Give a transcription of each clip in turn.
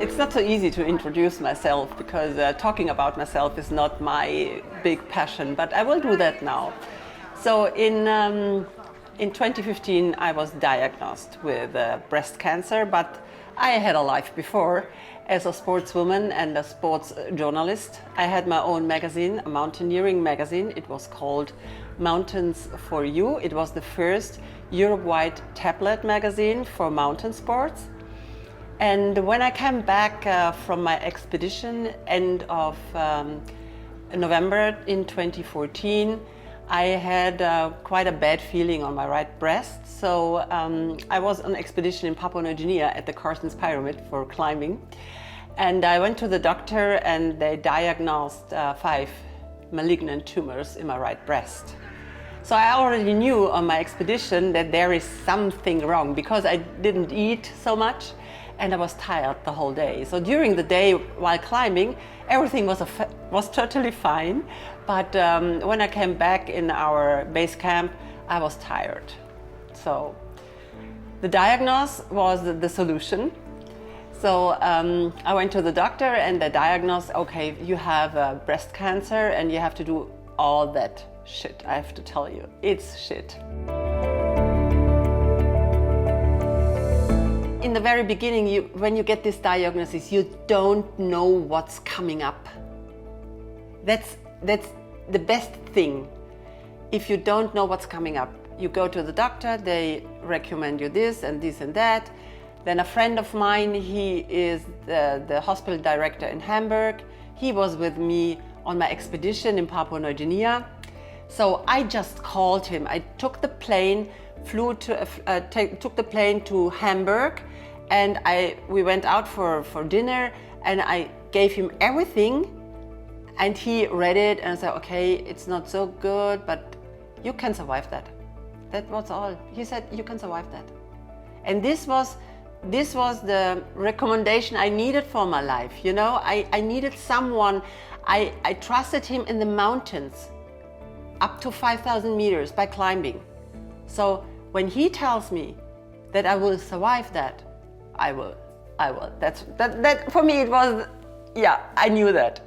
It's not so easy to introduce myself because talking about myself is not my big passion, but I will do that now. So in 2015 I was diagnosed with breast cancer, but I had a life before as a sportswoman and a sports journalist. I had my own magazine, a mountaineering magazine. It was called Mountains for You. It was the first Europe-wide tablet magazine for mountain sports. And when I came back from my expedition end of November in 2014, I had quite a bad feeling on my right breast. So I was on expedition in Papua New Guinea at the Carstens Pyramid for climbing. And I went to the doctor and they diagnosed 5 malignant tumors in my right breast. So I already knew on my expedition that there is something wrong because I didn't eat so much and I was tired the whole day. So during the day while climbing, everything was totally fine. But when I came back in our base camp, I was tired. So the diagnosis was the solution. So I went to the doctor and they diagnosed, okay, you have breast cancer and you have to do all that shit. I have to tell you, it's shit. In the very beginning, when you get this diagnosis, you don't know what's coming up. That's the best thing. If you don't know what's coming up, you go to the doctor, they recommend you this and this and that. Then a friend of mine, he is the hospital director in Hamburg. He was with me on my expedition in Papua New Guinea. So I just called him. I took the plane, took the plane to Hamburg, and we went out for dinner, and I gave him everything, and he read it and said, okay, it's not so good, but you can survive that. That was all. He said, you can survive that. And this was the recommendation I needed for my life. You know, I needed someone. I trusted him in the mountains, up to 5,000 meters by climbing. So when he tells me that I will survive that, I will. That for me it was, yeah, I knew that.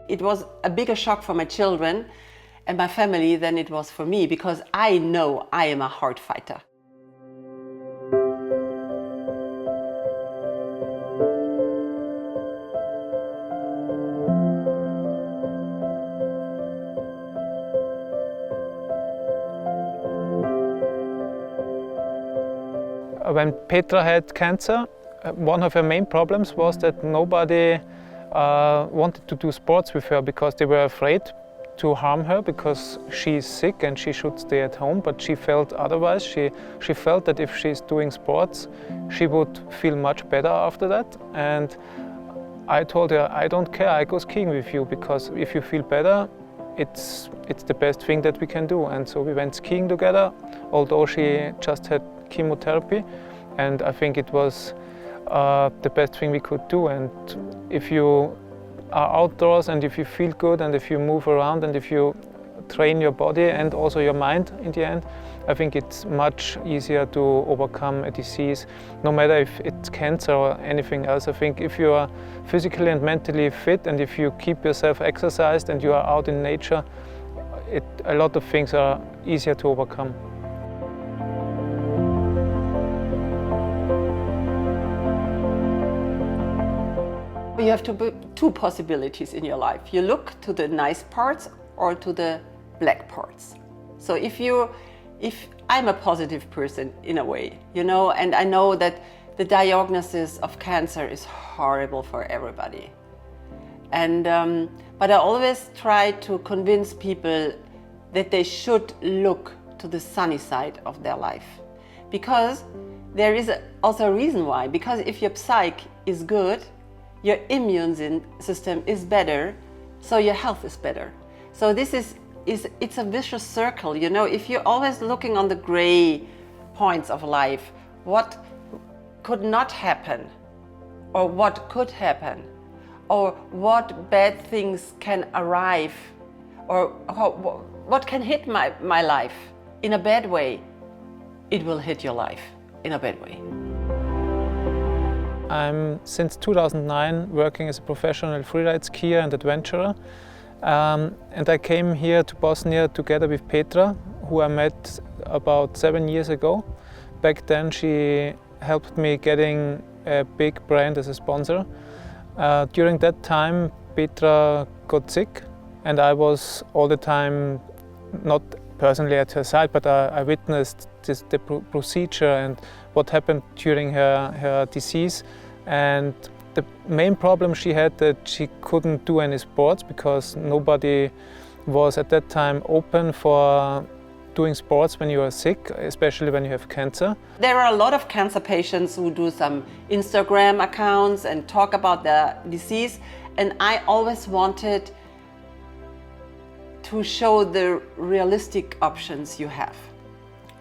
It was a bigger shock for my children and my family than it was for me because I know I am a hard fighter. When Petra had cancer, one of her main problems was that nobody wanted to do sports with her because they were afraid to harm her because she's sick and she should stay at home, but she felt otherwise. She felt that if she's doing sports, she would feel much better after that. And I told her, I don't care, I go skiing with you because if you feel better, it's the best thing that we can do. And so we went skiing together, although she just had chemotherapy, and I think it was the best thing we could do. And if you are outdoors and if you feel good and if you move around and if you train your body and also your mind in the end, I think it's much easier to overcome a disease, no matter if it's cancer or anything else. I think if you are physically and mentally fit and if you keep yourself exercised and you are out in nature, a lot of things are easier to overcome. You have two possibilities in your life. You look to the nice parts or to the black parts. So if I'm a positive person in a way, you know, and I know that the diagnosis of cancer is horrible for everybody. And but I always try to convince people that they should look to the sunny side of their life, because there is also a reason why. Because if your psyche is good, your immune system is better, so your health is better. So this it's a vicious circle, you know. If you're always looking on the gray points of life, what could not happen, or what could happen, or what bad things can arrive, or what can hit my life in a bad way, it will hit your life in a bad way. I'm since 2009 working as a professional freeride skier and adventurer. And I came here to Bosnia together with Petra, who I met about 7 years ago. Back then she helped me getting a big brand as a sponsor. During that time Petra got sick and I was all the time not personally at her side, but I witnessed the procedure and what happened during her disease. And the main problem she had that she couldn't do any sports because nobody was at that time open for doing sports when you are sick, especially when you have cancer. There are a lot of cancer patients who do some Instagram accounts and talk about their disease, and I always wanted to show the realistic options you have.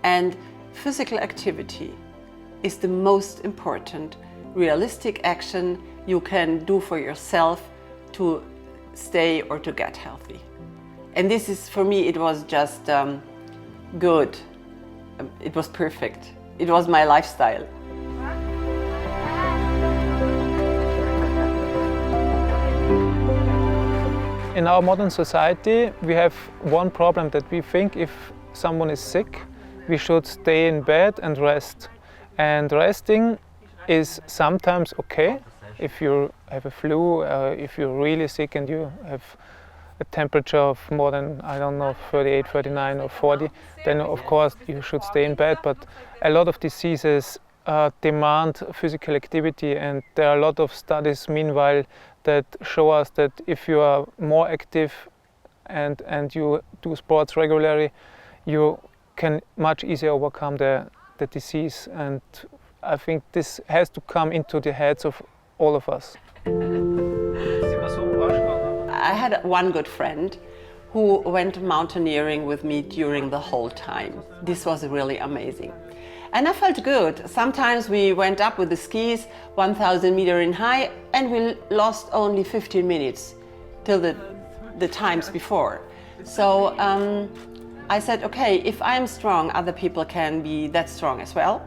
And physical activity is the most important realistic action you can do for yourself to stay or to get healthy. And this is, for me, it was just good. It was perfect. It was my lifestyle. In our modern society, we have one problem that we think if someone is sick, we should stay in bed and rest. And resting is sometimes okay if you have a flu, if you're really sick and you have a temperature of more than, I don't know, 38, 39 or 40, then of course you should stay in bed. But a lot of diseases demand physical activity, and there are a lot of studies meanwhile that show us that if you are more active and you do sports regularly, you can much easier overcome the disease. And I think this has to come into the heads of all of us. I had one good friend who went mountaineering with me during the whole time. This was really amazing. And I felt good. Sometimes we went up with the skis 1,000 meters in high and we lost only 15 minutes till the times before. So I said, okay, if I'm strong, other people can be that strong as well.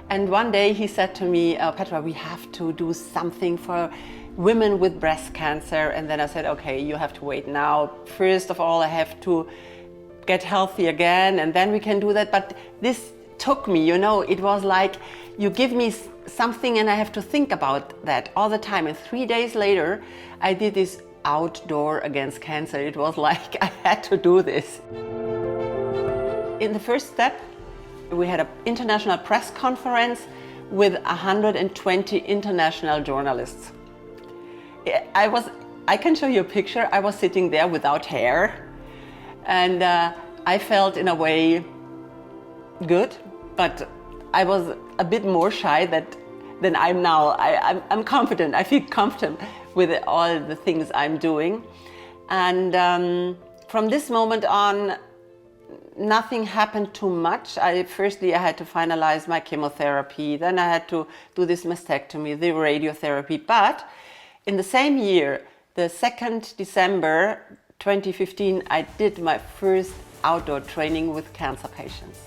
And one day he said to me, Petra, we have to do something for women with breast cancer. And then I said, okay, you have to wait now. First of all, I have to get healthy again, and then we can do that. But this took me, you know, it was like you give me something and I have to think about that all the time. And 3 days later, I did this outdoor against cancer. It was like I had to do this. In the first step, we had an international press conference with 120 international journalists. I can show you a picture. I was sitting there without hair, and I felt in a way good, but I was a bit more shy than I'm now. I'm confident. I feel confident with all the things I'm doing. And from this moment on, nothing happened too much. Firstly, I had to finalize my chemotherapy. Then I had to do this mastectomy, the radiotherapy. But in the same year, the 2nd December 2015, I did my first outdoor training with cancer patients.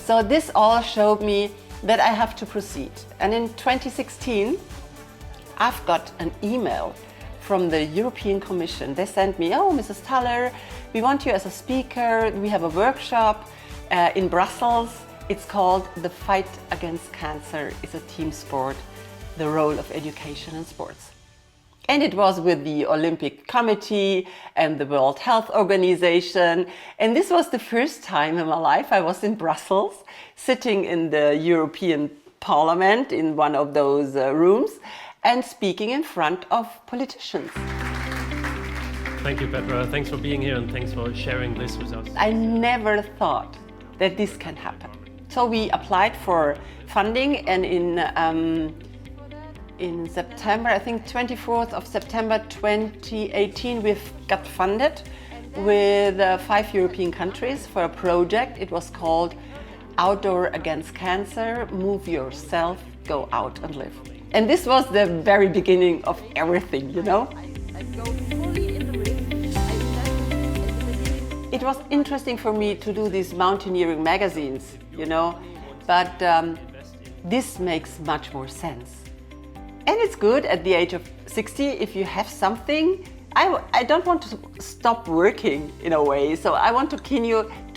So this all showed me that I have to proceed. And in 2016, I've got an email from the European Commission. They sent me, oh, Mrs. Thaller, we want you as a speaker. We have a workshop in Brussels. It's called The Fight Against Cancer is a Team Sport, the role of education in sports. And it was with the Olympic Committee and the World Health Organization. And this was the first time in my life I was in Brussels, sitting in the European Parliament in one of those rooms and speaking in front of politicians. Thank you, Petra. Thanks for being here and thanks for sharing this with us. I never thought that this can happen. So we applied for funding, and in September, I think 24th of September 2018, we've got funded with 5 European countries for a project. It was called Outdoor Against Cancer, Move Yourself, Go Out and Live. And this was the very beginning of everything, you know? It it was interesting for me to do these mountaineering magazines, you know, but this makes much more sense. And it's good at the age of 60 if you have something. I don't want to stop working in a way, so I want to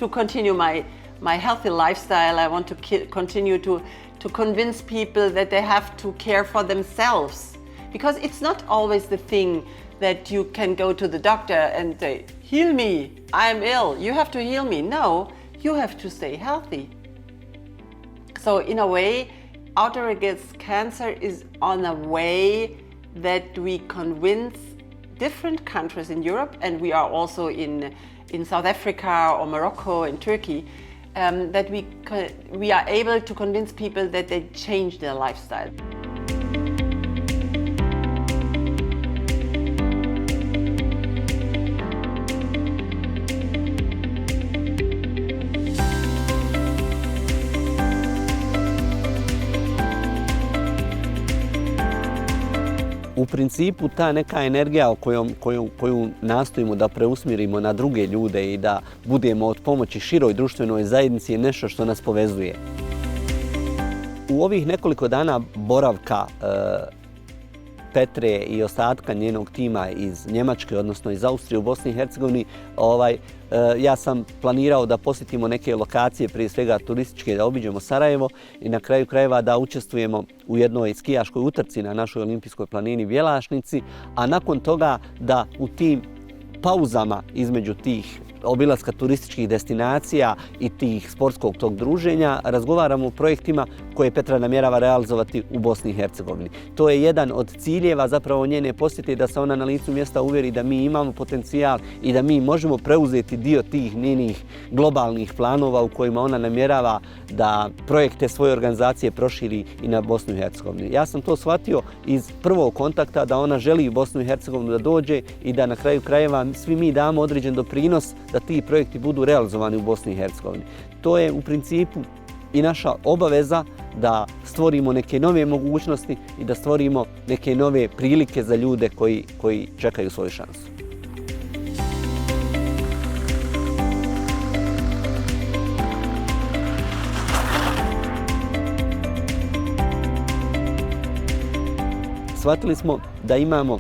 continue my healthy lifestyle. I want to continue to convince people that they have to care for themselves, because it's not always the thing that you can go to the doctor and say, heal me, I'm ill, you have to heal me. No, you have to stay healthy. So in a way, Outer Against Cancer is on a way that we convince different countries in Europe, and we are also in South Africa or Morocco and Turkey, that we are able to convince people that they change their lifestyle. U principu ta neka energija koju nastojimo da preusmjerimo na druge ljude i da budemo od pomoći široj društvenoj zajednici je nešto što nas povezuje. U ovih nekoliko dana boravka Petre i ostatka njenog tima iz Njemačke, odnosno iz Austrije u Bosni i Hercegovini, ja sam planirao da posjetimo neke lokacije, prije svega turističke, da obiđemo Sarajevo i na kraju krajeva da učestvujemo u jednoj skijaškoj utrci na našoj olimpijskoj planini Bjelašnici, a nakon toga da u tim pauzama između tih obilaska turističkih destinacija i tih sportskog tog druženja razgovaramo o projektima koje Petra namjerava realizovati u Bosni i Hercegovini. To je jedan od ciljeva zapravo njene posjete, da se ona na licu mjesta uvjeri da mi imamo potencijal i da mi možemo preuzeti dio tih njenih globalnih planova u kojima ona namjerava da projekte svoje organizacije proširi i na Bosnu i Hercegovinu. Ja sam to shvatio iz prvog kontakta da ona želi u Bosnu i Hercegovinu da dođe i da na kraju krajeva svi mi damo određen doprinos da ti projekti budu realizovani u Bosni i Hercegovini. To je u principu i naša obaveza da stvorimo neke nove mogućnosti i da stvorimo neke nove prilike za ljude koji čekaju svoju šansu. Shvatili smo da imamo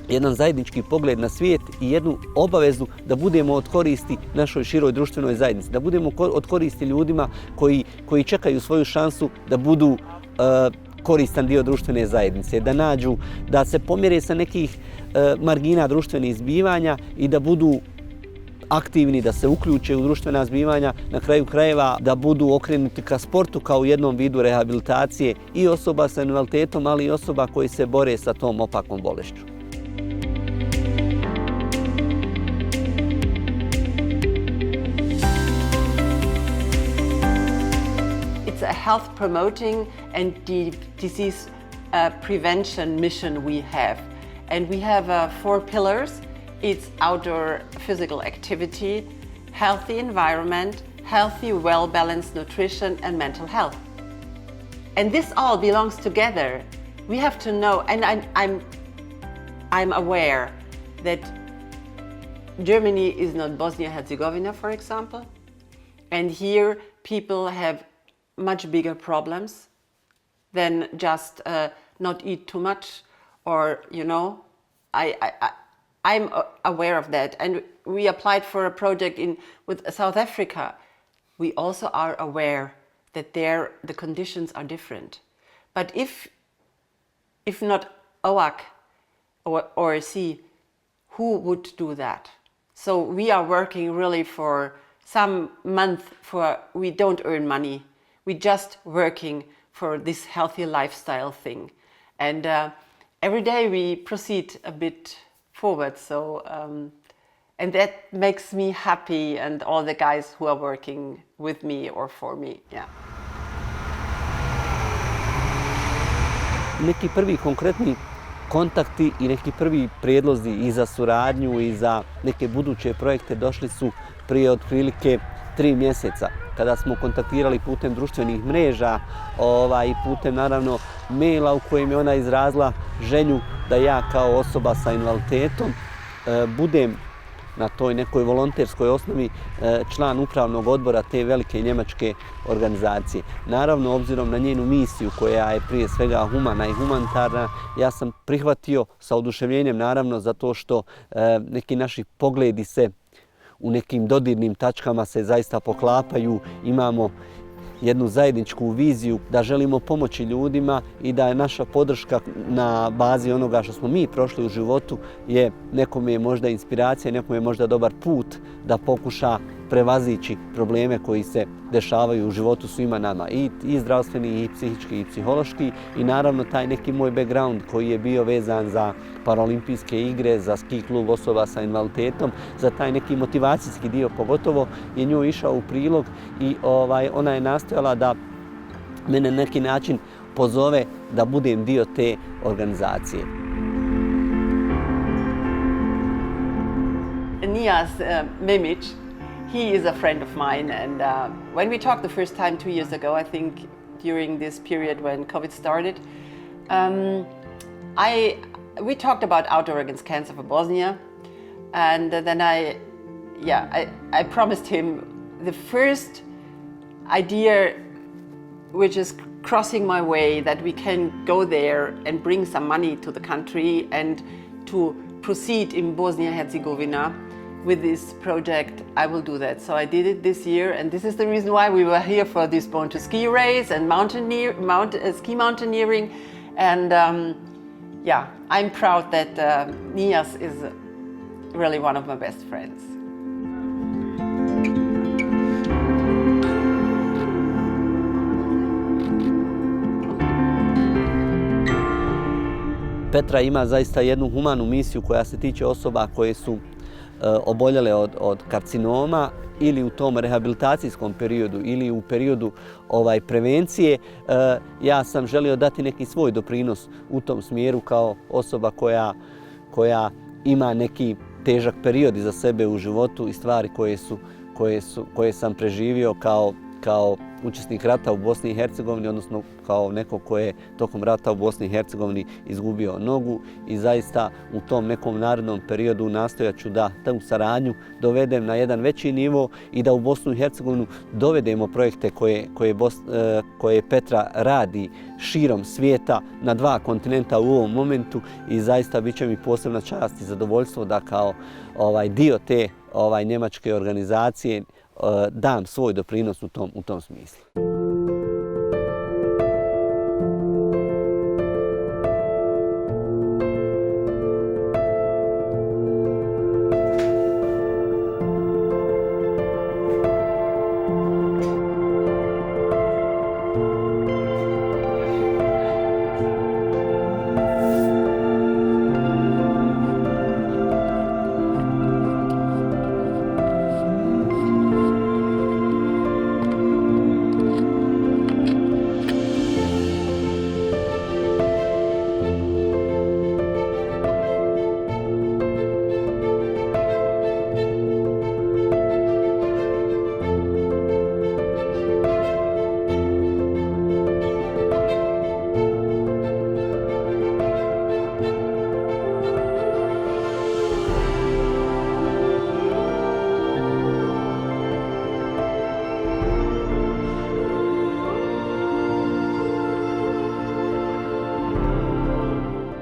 jedan zajednički pogled na svijet i jednu obavezu da budemo od koristi našoj široj društvenoj zajednici, da budemo od koristi ljudima koji čekaju svoju šansu da budu koristan dio društvene zajednice, da nađu, da se pomjere sa nekih margina društvenih zbivanja i da budu aktivni, da se uključe u društvena zbivanja, na kraju krajeva da budu okrenuti ka sportu kao jednom vidu rehabilitacije i osoba sa invaliditetom, ali i osoba koji se bore sa tom opakom bolešću. It's a health promoting and disease prevention mission we have. And we have 4 pillars. It's outdoor physical activity, healthy environment, healthy, well-balanced nutrition, and mental health. And this all belongs together. We have to know, and I'm aware that Germany is not Bosnia-Herzegovina, for example. And here people have much bigger problems than just not eat too much, or, you know, I'm aware of that, and we applied for a project with South Africa. We also are aware that there the conditions are different. But if not OAC or OAC, who would do that? So we are working really for some month we don't earn money. We just working for this healthy lifestyle thing, and every day we proceed a bit forward, so and that makes me happy, and all the guys who are working with me or for me. Yeah. Neki prvi konkretni kontakti i neki prvi prijedlozi i za suradnju i za neke buduće projekte došli su prije otprilike 3 mjeseca, kada smo kontaktirali putem društvenih mreža i putem naravno maila u kojem je ona izrazila želju da ja kao osoba sa invaliditetom budem na toj nekoj volonterskoj osnovi član upravnog odbora te velike njemačke organizacije. Naravno, obzirom na njenu misiju koja je prije svega humana i humanitarna, ja sam prihvatio sa oduševljenjem, naravno, zato što neki naši pogledi se u nekim dodirnim tačkama se zaista poklapaju, imamo jednu zajedničku viziju da želimo pomoći ljudima i da je naša podrška na bazi onoga što smo mi prošli u životu je nekome je možda inspiracija, nekome je možda dobar put da pokuša prevazići probleme koji se dešavaju u životu svima nama, i zdravstveni, i psihički, i psihološki, i naravno taj neki moj background koji je bio vezan za paraolimpijske igre, za ski klub osoba sa invaliditetom, za taj neki motivacijski dio pogotovo je njoj išao u prilog i ona je nastojala da mene na neki način pozove da budem dio te organizacije. Nijas Mimic, he is a friend of mine, and when we talked the first time 2 years ago, I think during this period when COVID started, we talked about outdoor against cancer for Bosnia, and then I promised him the first idea which is crossing my way, that we can go there and bring some money to the country and to proceed in Bosnia-Herzegovina with this project. I will do that. So I did it this year, and this is the reason why we were here for this Born to Ski race and ski mountaineering. And I'm proud that Nijas is really one of my best friends. Petra ima zaista jednu humanu misiju koja se tiče osoba koje su oboljele od karcinoma ili u tom rehabilitacijskom periodu ili u periodu prevencije. Ja sam želio dati neki svoj doprinos u tom smjeru kao osoba koja ima neki težak period iza sebe u životu i stvari koje sam preživio kao učesnik rata u Bosni i Hercegovini, odnosno kao neko ko je tokom rata u Bosni i Hercegovini izgubio nogu, i zaista u tom nekom narednom periodu nastojat ću da tu saradnju dovedem na jedan veći nivo i da u Bosnu i Hercegovinu dovedemo projekte koje Petra radi širom svijeta na 2 kontinenta u ovom momentu, i zaista bit će mi posebna čast i zadovoljstvo da kao dio te njemačke organizacije dam svoj doprinos u tom smislu.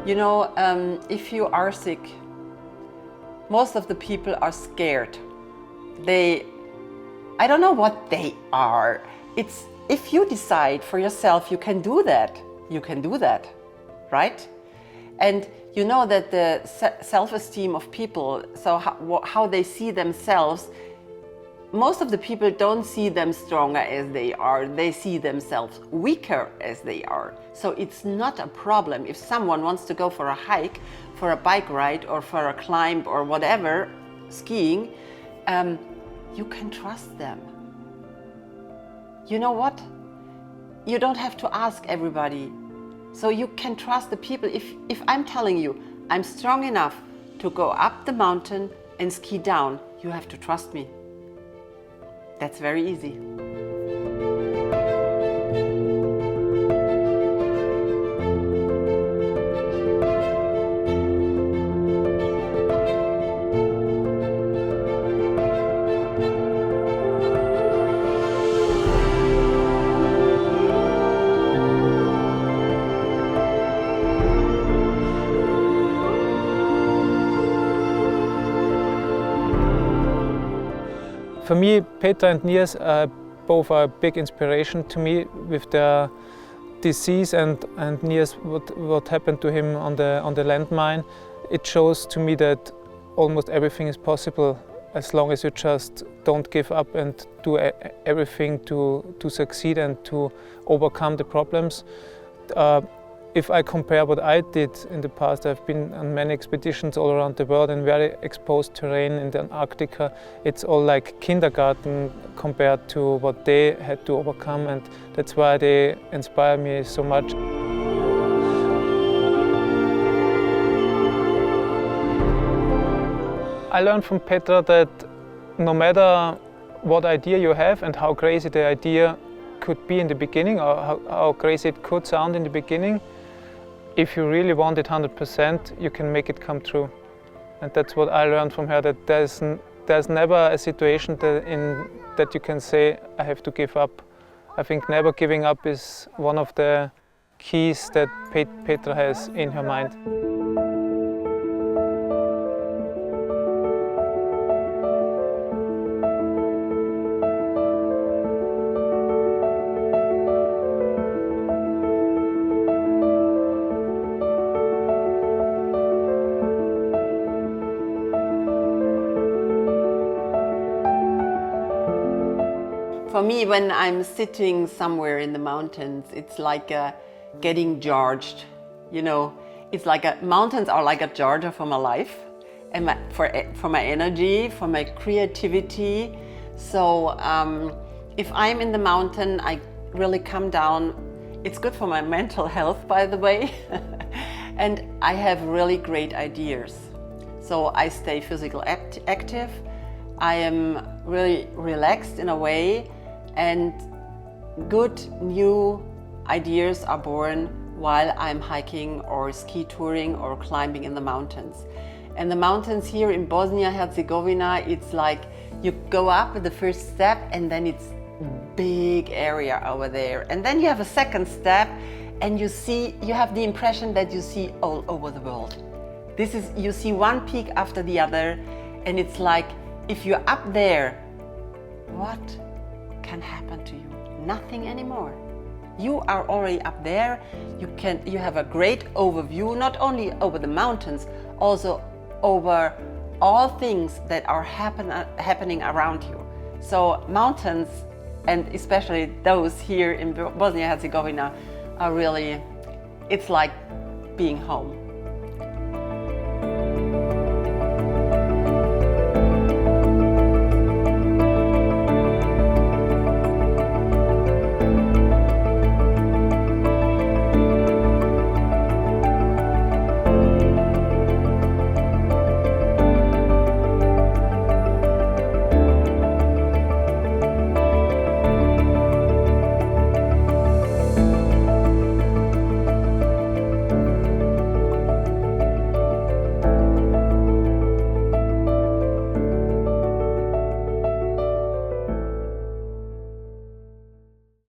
You know, if you are sick, most of the people are scared. I don't know what they are. If you decide for yourself you can do that, right? And you know that the self-esteem of people, so how they see themselves, most of the people don't see them stronger as they are. They see themselves weaker as they are. So it's not a problem if someone wants to go for a hike, for a bike ride, or for a climb, or whatever, skiing. You can trust them. You know what? You don't have to ask everybody. So you can trust the people. If I'm telling you I'm strong enough to go up the mountain and ski down, you have to trust me. That's very easy. For me, Petra and Nils both are a big inspiration to me with their disease and Nils, what happened to him on the landmine. It shows to me that almost everything is possible as long as you just don't give up and do everything to succeed and to overcome the problems. If I compare what I did in the past, I've been on many expeditions all around the world in very exposed terrain in the Antarctica. It's all like kindergarten compared to what they had to overcome, and that's why they inspire me so much. I learned from Petra that no matter what idea you have and how crazy the idea could be in the beginning, or how crazy it could sound in the beginning, if you really want it 100%, you can make it come true. And that's what I learned from her, that there's never a situation that you can say, I have to give up. I think never giving up is one of the keys that Petra has in her mind. For me, when I'm sitting somewhere in the mountains, it's like getting charged. You know, it's like mountains are like a charger for my life, and for my energy, for my creativity. So if I'm in the mountain, I really come down. It's good for my mental health, by the way, and I have really great ideas. So I stay physically active. I am really relaxed in a way. And good new ideas are born while I'm hiking or ski touring or climbing in the mountains. And the mountains here in Bosnia-Herzegovina, it's like you go up with the first step and then it's big area over there. And then you have a second step and you have the impression that you see all over the world. You see one peak after the other, and it's like, if you're up there, what can happen to you? Nothing anymore. You are already up there. You have a great overview, not only over the mountains, also over all things that are happening around you. So mountains, and especially those here in Bosnia-Herzegovina, are really, it's like being home.